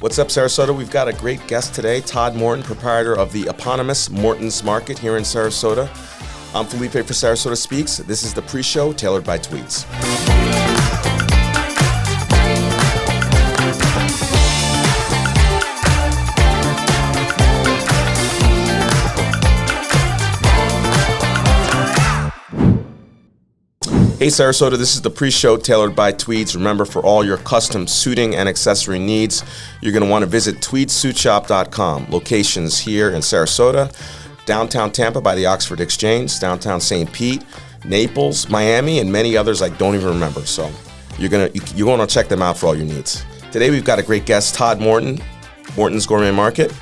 What's up, Sarasota? We've got a great guest today, Todd Morton, proprietor of the eponymous Morton's Market here in Sarasota. I'm Felipe for Sarasota SpeaX. This is the pre-show tailored by Tweeds. Hey Sarasota, this is the pre-show tailored by Tweeds. Remember, for all your custom suiting and accessory needs, you're going to want to visit tweedsuitshop.com. Locations here in Sarasota, downtown Tampa by the Oxford Exchange, downtown St. Pete, Naples, Miami, and many others I don't even remember. So you're going to check them out for all your needs. Today we've got a great guest, Todd Morton, Morton's Gourmet Market.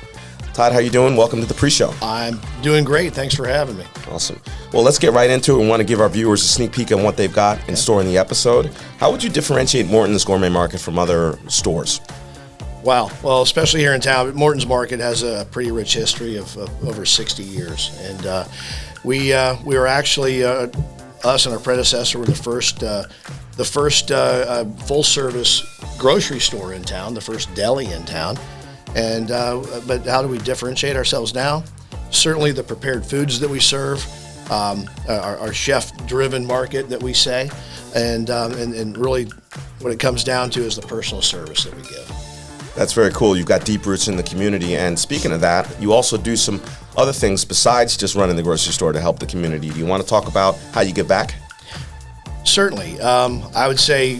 Todd, how you doing? Welcome to the pre-show. I'm doing great. Thanks for having me. Awesome. Well, let's get right into it. We want to give our viewers a sneak peek on what they've got in store in the episode. How would you differentiate Morton's Gourmet Market from other stores? Wow. Well, especially here in town, Morton's Market has a pretty rich history of over 60 years. And we were actually, us and our predecessor were the first full-service grocery store in town, the first deli in town. And but how do we differentiate ourselves now? Certainly the prepared foods that we serve, our chef-driven market that we say, and really what it comes down to is the personal service that we give. That's very cool. You've got deep roots in the community, and speaking of that, you also do some other things besides just running the grocery store to help the community. Do you want to talk about how you give back? Certainly. I would say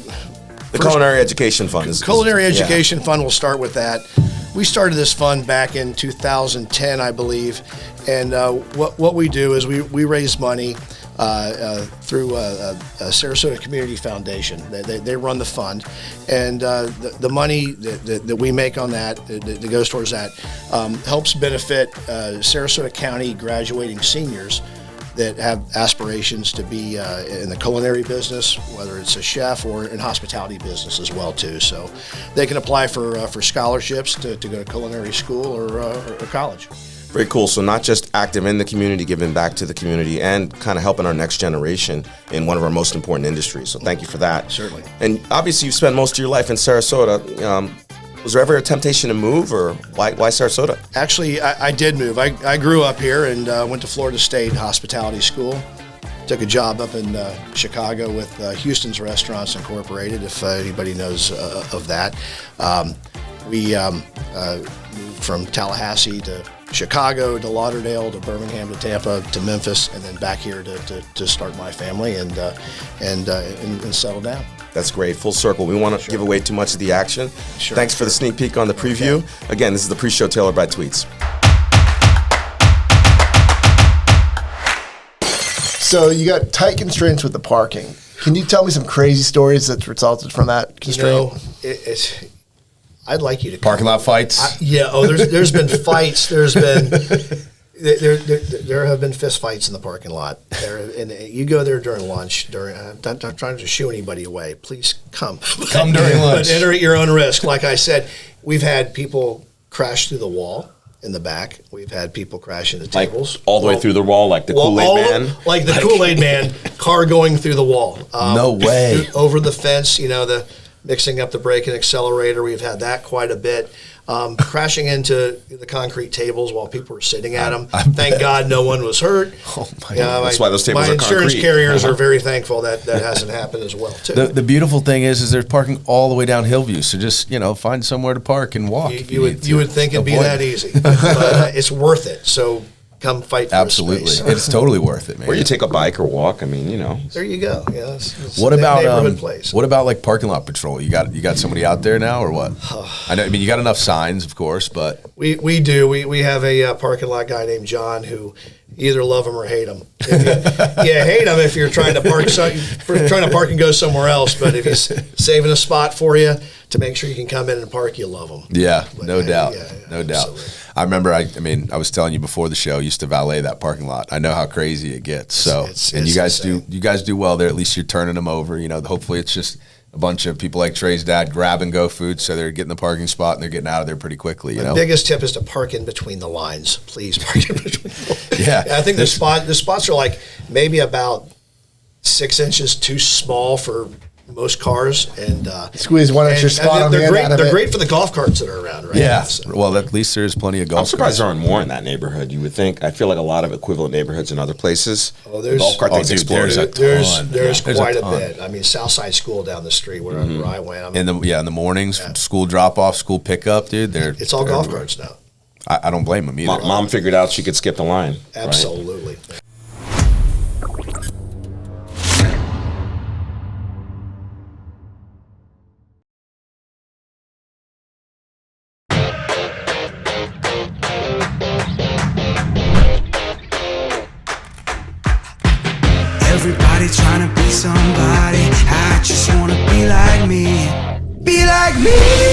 the Culinary Education Fund. Culinary Education Fund, we'll start with that. We started this fund back in 2010, I believe, and what we do is we raise money through a Sarasota Community Foundation. They run the fund, and the money that we make on that goes towards that helps benefit Sarasota County graduating seniors that have aspirations to be in the culinary business, whether it's a chef or in hospitality business as well too. So they can apply for scholarships to go to culinary school or college. Very cool. So not just active in the community, giving back to the community and kind of helping our next generation in one of our most important industries. So thank you for that. Certainly. And obviously you've spent most of your life in Sarasota. Was there ever a temptation to move, or why Sarasota? Actually, I did move. I grew up here and went to Florida State Hospitality School. Took a job up in Chicago with Houston's Restaurants Incorporated, if anybody knows of that. We moved from Tallahassee to Chicago to Lauderdale to Birmingham to Tampa to Memphis, and then back here to start my family and settle down. That's great. Full circle. We want to give away too much of the action. Thanks for the sneak peek on the preview. Okay. Again, this is the pre-show tailored by Tweeds. So you got tight constraints with the parking. Can you tell me some crazy stories that resulted from that constraint? I'd like you to parking lot fights. There's been fights. There's been there have been fist fights in the parking lot. And you go there during lunch. I'm not trying to shoo anybody away. Please come during lunch. But enter at your own risk. Like I said, we've had people crash through the wall in the back. We've had people crash into tables. Like all the way through the wall, like the Kool-Aid Man? Like the Kool-Aid Man, car going through the wall. No way. Over the fence, the mixing up the brake and accelerator. We've had that quite a bit. Crashing into the concrete tables while people were sitting at them. Thank God no one was hurt. Oh my God. That's why those tables are concrete. My insurance carriers are very thankful that hasn't happened as well, too. The beautiful thing is there's parking all the way down Hillview, so just, find somewhere to park and walk. You would think it'd be that easy, but it's worth it. So come fight for Absolutely. space. It's totally worth it, man. Or you take a bike or walk. There you go. Yeah, it's what about neighborhood place. What about like parking lot patrol? You got somebody out there now or what? I know. You got enough signs, of course, but we do. We have a parking lot guy named John who either love him or hate him. Hate him if you're trying to park and go somewhere else. But if he's saving a spot for you to make sure you can come in and park, you love him. Yeah, no doubt. Absolutely. I remember. I was telling you before the show. I used to valet that parking lot. I know how crazy it gets. So, and you guys insane. You guys do well there. At least you're turning them over. Hopefully it's just a bunch of people like Trey's dad grab and go food, so they're getting the parking spot and they're getting out of there pretty quickly. The biggest tip is to park in between the lines. Please park in between the lines. Yeah, I think the spots are like maybe about 6 inches too small for most cars, and squeeze one extra spot on the end out of it. They're great for the golf carts that are around, right? Yeah. So. Well, at least there's plenty of golf. I'm surprised carts. there aren't more in that neighborhood. You would think. I feel like a lot of equivalent neighborhoods in other places. Oh, there's golf cart things dude, exploded. There's quite a ton. bit. I mean, Southside School down the street where I went. In the mornings, school drop off, school pickup, dude. It's all golf carts now. I don't blame them either. Mom figured out she could skip the line. Absolutely. Right? Everybody trying to be somebody. I just wanna be like me. Be like me.